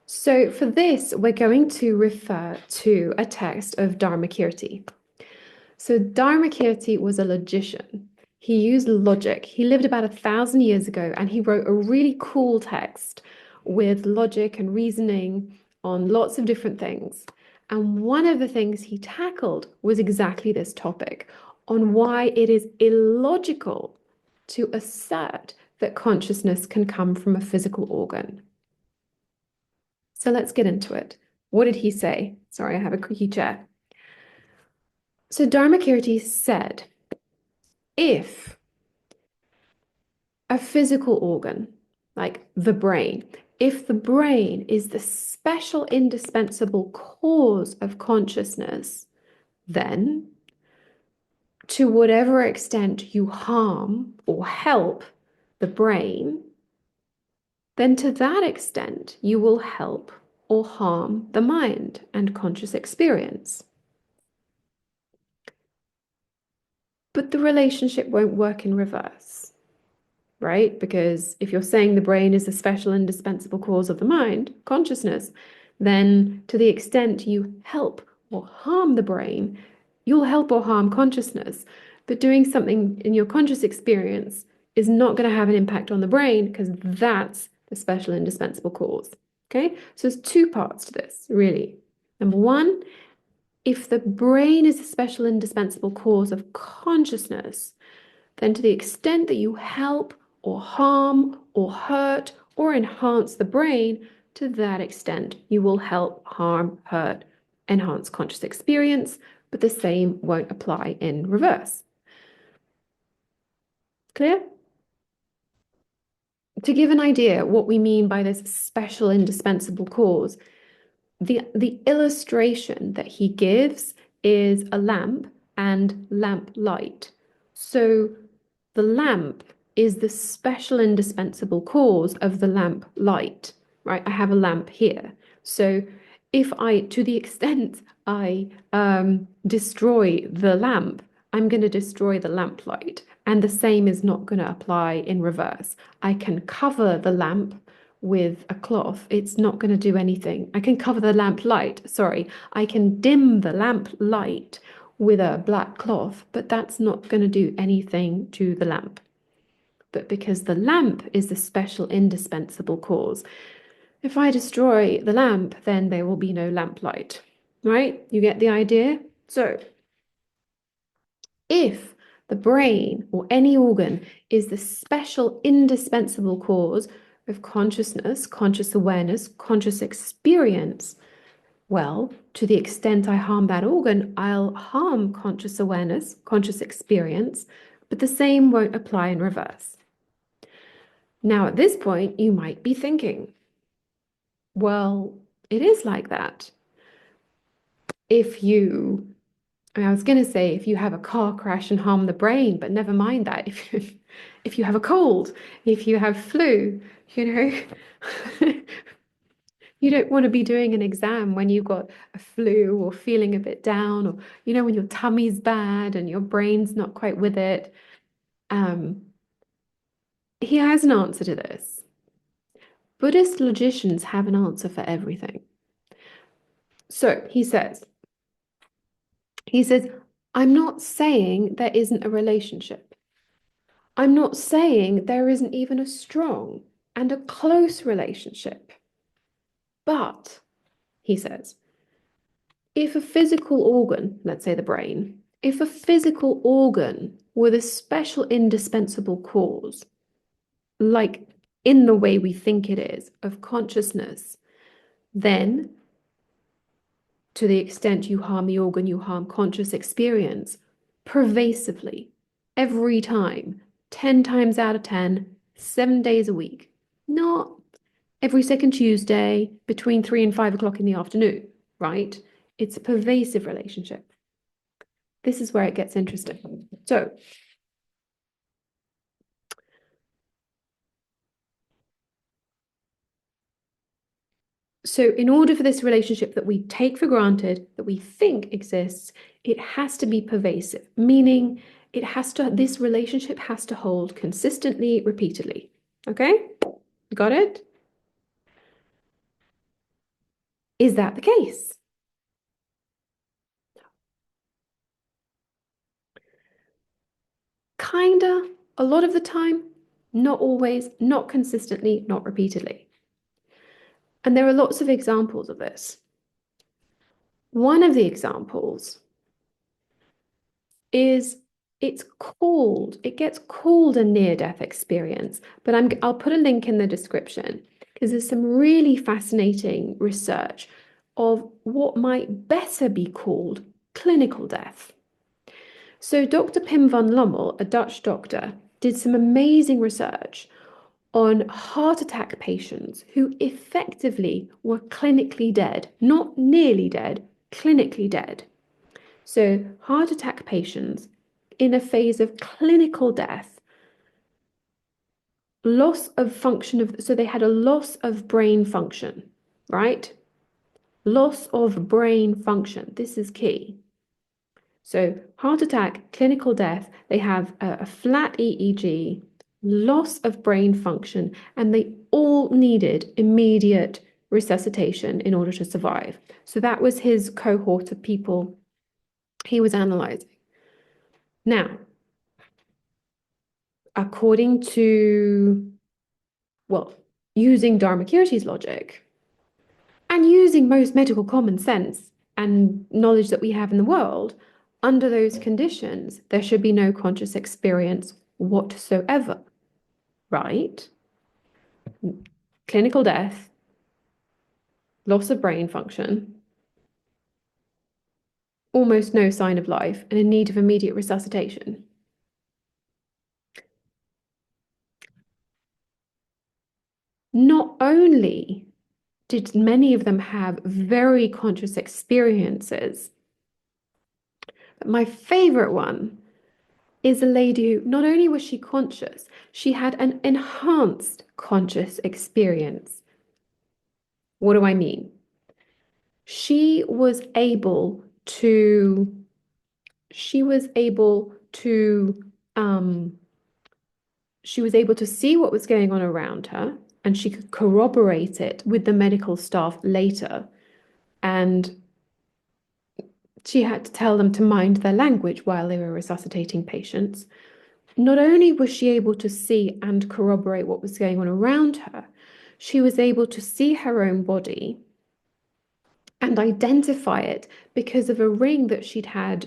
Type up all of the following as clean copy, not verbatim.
So for this, we're going to refer to a text of Dharmakirti. So Dharmakirti was a logician. He used logic. He lived about 1,000 years ago, and he wrote a really cool text with logic and reasoning on lots of different things. And one of the things he tackled was exactly this topic on why it is illogical to assert that consciousness can come from a physical organ. So let's get into it. What did he say? Sorry, I have a creaky chair. So Dharmakirti said, if a physical organ, like the brain, if the brain is the special indispensable cause of consciousness, then to whatever extent you harm or help the brain, then to that extent you will help or harm the mind and conscious experience. But the relationship won't work in reverse, right? Because if you're saying the brain is the special indispensable cause of the mind, consciousness, then to the extent you help or harm the brain, you'll help or harm consciousness. But doing something in your conscious experience is not going to have an impact on the brain because that's the special indispensable cause. Okay, so there's two parts to this, really. Number one, if the brain is a special indispensable cause of consciousness, then to the extent that you help or harm or hurt or enhance the brain, to that extent you will help, harm, hurt, enhance conscious experience, but the same won't apply in reverse. Clear? To give an idea what we mean by this special indispensable cause, the illustration that he gives is a lamp and lamp light. So the lamp is the special indispensable cause of the lamp light, right? I have a lamp here. So if I, to the extent I destroy the lamp, I'm going to destroy the lamp light. And the same is not going to apply in reverse. I can cover the lamp with a cloth. It's not going to do anything. I can cover the lamp light, sorry. I can dim the lamp light with a black cloth, but that's not going to do anything to the lamp. But because the lamp is the special indispensable cause, if I destroy the lamp, then there will be no lamp light, right? You get the idea? So if the brain or any organ is the special indispensable cause of consciousness, conscious awareness, conscious experience, well, to the extent I harm that organ, I'll harm conscious awareness, conscious experience, but the same won't apply in reverse. Now, at this point, you might be thinking, well, it is like that. I was going to say if you have a car crash and harm the brain, but never mind that. If you have a cold, if you have flu, you know, you don't want to be doing an exam when you've got a flu or feeling a bit down, or when your tummy's bad and your brain's not quite with it. He has an answer to this. Buddhist logicians have an answer for everything. So he says, I'm not saying there isn't a relationship. I'm not saying there isn't even a strong and a close relationship. But, he says, if a physical organ, let's say the brain, if a physical organ were the special indispensable cause, like in the way we think it is, of consciousness, then to the extent you harm the organ, you harm conscious experience pervasively, every time, 10 times out of 10, 7 days a week, not every second Tuesday between 3 and 5 o'clock in the afternoon, right? It's a pervasive relationship. This is where it gets interesting. So in order for this relationship that we take for granted, that we think exists, it has to be pervasive, meaning this relationship has to hold consistently, repeatedly. Okay? Got it? Is that the case? Kinda, a lot of the time, not always, not consistently, not repeatedly. And there are lots of examples of this. One of the examples is it gets called a near-death experience, but I'll put a link in the description because there's some really fascinating research of what might better be called clinical death. So Dr. Pim van Lommel, a Dutch doctor, did some amazing research on heart attack patients who effectively were clinically dead, not nearly dead, clinically dead. So, heart attack patients in a phase of clinical death, loss of function of, so they had a loss of brain function, right? Loss of brain function. This is key. So, heart attack, clinical death, they have a flat EEG, loss of brain function, and they all needed immediate resuscitation in order to survive. So, that was his cohort of people he was analyzing. Now, according to, well, using Dharmakirti's logic and using most medical common sense and knowledge that we have in the world, under those conditions, there should be no conscious experience whatsoever, right? Clinical death, loss of brain function, almost no sign of life, and in need of immediate resuscitation. Not only did many of them have very conscious experiences, but my favorite one is a lady who not only was she conscious, she had an enhanced conscious experience. What do I mean? She was able to, she was able to, she was able to see what was going on around her, and she could corroborate it with the medical staff later. And she had to tell them to mind their language while they were resuscitating patients. Not only was she able to see and corroborate what was going on around her, she was able to see her own body and identify it because of a ring that she'd had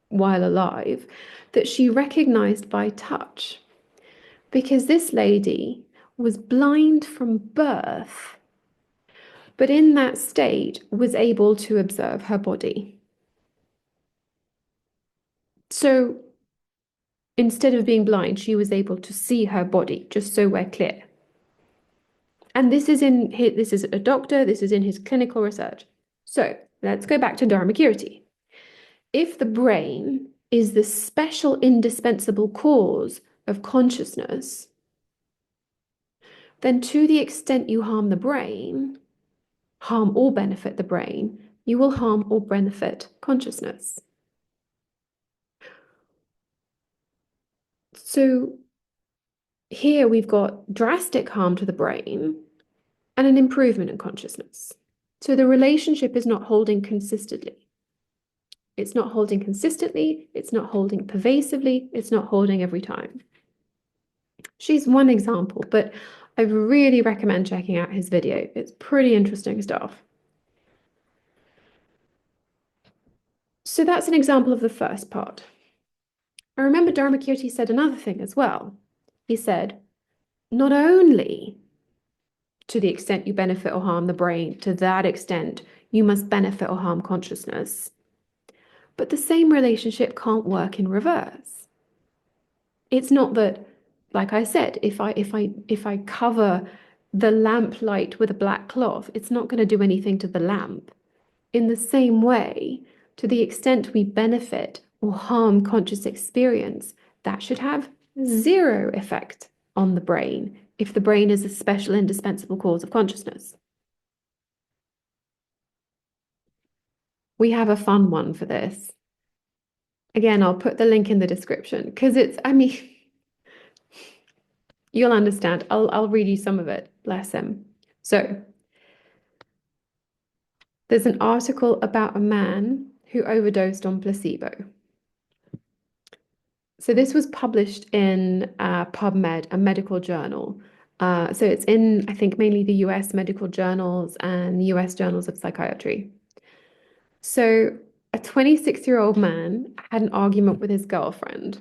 while alive that she recognized by touch. Because this lady was blind from birth, but in that state was able to observe her body. So instead of being blind, she was able to see her body, just so we're clear. And this is a doctor, this is in his clinical research. So let's go back to Dharmakirti. If the brain is the special indispensable cause of consciousness, then to the extent you harm the brain, harm or benefit the brain, you will harm or benefit consciousness. So here we've got drastic harm to the brain and an improvement in consciousness. So the relationship is not holding consistently. It's not holding consistently, it's not holding pervasively, it's not holding every time. She's one example, but I really recommend checking out his video. It's pretty interesting stuff. So that's an example of the first part. I remember Dharmakirti said another thing as well. He said, not only to the extent you benefit or harm the brain, to that extent you must benefit or harm consciousness. But the same relationship can't work in reverse. It's not that, like I said, if I cover the lamp light with a black cloth, it's not going to do anything to the lamp. In the same way, to the extent we benefit or harm conscious experience, that should have zero effect on the brain if the brain is a special indispensable cause of consciousness. We have a fun one for this. Again, I'll put the link in the description because you'll understand. I'll read you some of it. Bless him. So, There's an article about a man who overdosed on placebo. So this was published in PubMed, a medical journal. So it's in, I think, mainly the US medical journals and the US journals of psychiatry. So a 26-year-old man had an argument with his girlfriend.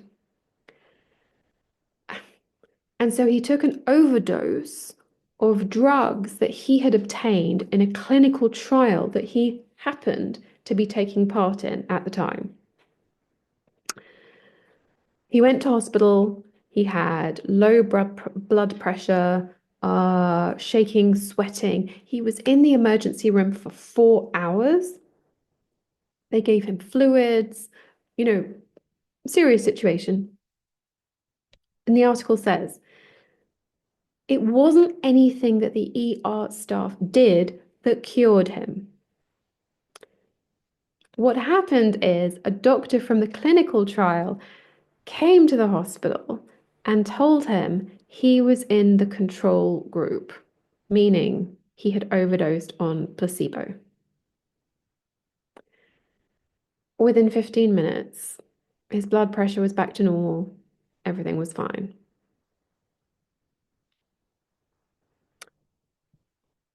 And so he took an overdose of drugs that he had obtained in a clinical trial that he happened to be taking part in at the time. He went to hospital. He had low blood pressure, shaking, sweating. He was in the emergency room for 4 hours. They gave him fluids, you know, serious situation. And the article says it wasn't anything that the ER staff did that cured him. What happened is a doctor from the clinical trial came to the hospital and told him he was in the control group, meaning he had overdosed on placebo. Within 15 minutes, his blood pressure was back to normal. Everything was fine.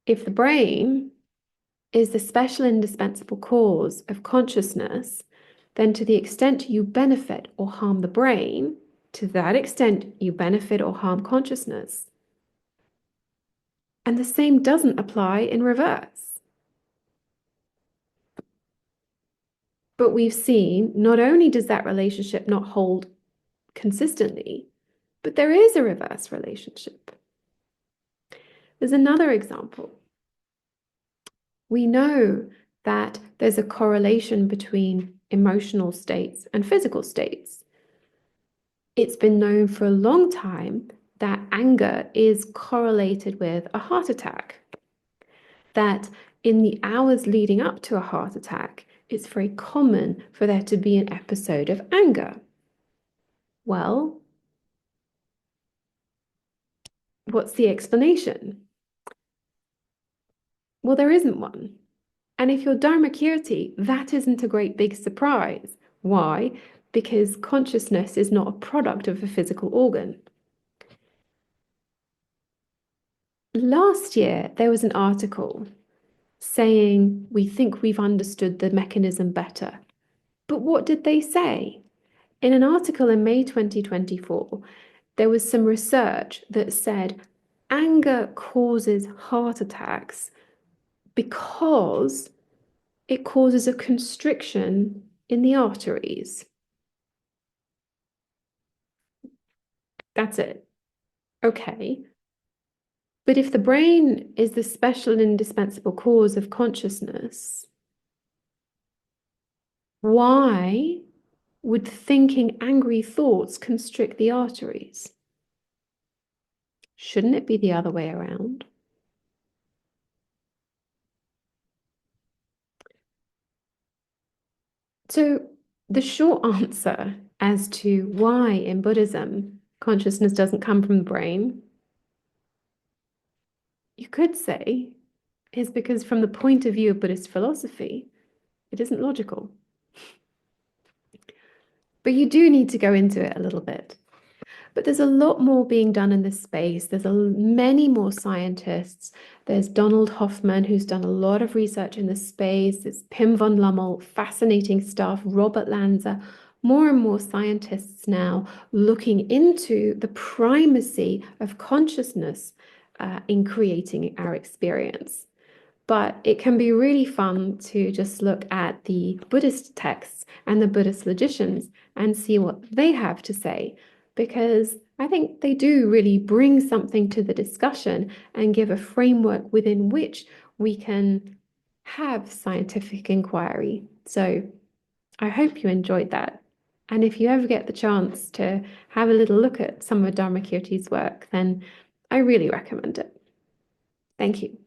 If the brain is the special indispensable cause of consciousness, then to the extent you benefit or harm the brain, to that extent you benefit or harm consciousness. And the same doesn't apply in reverse. But we've seen not only does that relationship not hold consistently, but there is a reverse relationship. There's another example. We know that there's a correlation between emotional states and physical states. It's been known for a long time that anger is correlated with a heart attack. That in the hours leading up to a heart attack, it's very common for there to be an episode of anger. Well, what's the explanation? Well, there isn't one. And if you're Dharmakirti, that isn't a great big surprise. Why? Because consciousness is not a product of a physical organ. Last year, there was an article saying we think we've understood the mechanism better. But what did they say? In an article in May 2024, there was some research that said anger causes heart attacks because it causes a constriction in the arteries. That's it. Okay. But if the brain is the special and indispensable cause of consciousness, why would thinking angry thoughts constrict the arteries? Shouldn't it be the other way around? So the short answer as to why in Buddhism consciousness doesn't come from the brain, you could say, is because from the point of view of Buddhist philosophy, it isn't logical. But you do need to go into it a little bit. But there's a lot more being done in this space. There's many more scientists. There's Donald Hoffman, who's done a lot of research in this space. There's Pim von Lommel, fascinating stuff. Robert Lanza, more and more scientists now looking into the primacy of consciousness in creating our experience. But it can be really fun to just look at the Buddhist texts and the Buddhist logicians and see what they have to say, because I think they do really bring something to the discussion and give a framework within which we can have scientific inquiry. So I hope you enjoyed that. And if you ever get the chance to have a little look at some of Dharmakirti's work, then I really recommend it. Thank you.